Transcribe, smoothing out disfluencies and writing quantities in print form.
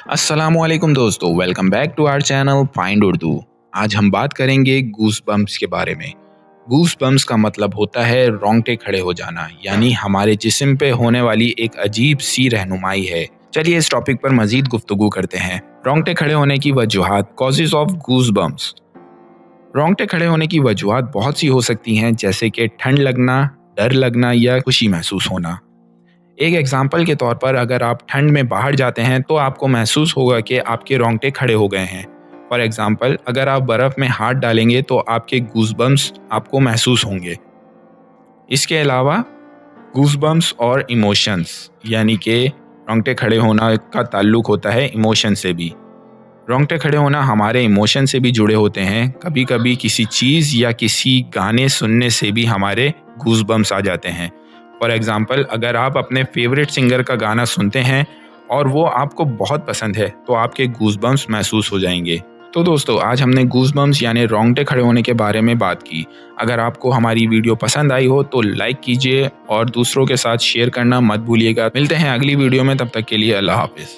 अस्सलामुअलैकुम दोस्तों, welcome back to our channel find Urdu. आज हम बात करेंगे गूस बम्प्स के बारे में। गूस बम्प्स का मतलब होता है रोंगटे खड़े हो जाना, यानी हमारे जिस्म पे होने वाली एक अजीब सी रहनुमाई है। चलिए इस टॉपिक पर मजीद गुफ्तगू करते हैं। रोंगटे खड़े होने की वजूहात, कॉजेज ऑफ गूस बम्प्स। रोंगटे खड़े होने की वजूहात बहुत सी हो सकती हैं, जैसे कि ठंड लगना, डर लगना या खुशी महसूस होना। एक एग्जाम्पल के तौर पर अगर आप ठंड में बाहर जाते हैं तो आपको महसूस होगा कि आपके रोंगटे खड़े हो गए हैं। फॉर एग्जाम्पल, अगर आप बर्फ़ में हाथ डालेंगे तो आपके गूज़बम्प्स आपको महसूस होंगे। इसके अलावा गूज़बम्प्स और इमोशंस, यानी कि रोंगटे खड़े होना का ताल्लुक होता है इमोशन से भी। रोंगटे खड़े होना हमारे इमोशन से भी जुड़े होते हैं। कभी कभी किसी चीज़ या किसी गाने सुनने से भी हमारे गूज़बम्प्स आ जाते हैं। फॉर एग्ज़ाम्पल, अगर आप अपने फेवरेट सिंगर का गाना सुनते हैं और वो आपको बहुत पसंद है तो आपके गूज़बम्प्स महसूस हो जाएंगे। तो दोस्तों, आज हमने गूज़बम्प्स यानी रोंगटे खड़े होने के बारे में बात की। अगर आपको हमारी वीडियो पसंद आई हो तो लाइक कीजिए और दूसरों के साथ शेयर करना मत भूलिएगा। मिलते हैं अगली वीडियो में, तब तक के लिए अल्लाह हाफिज़।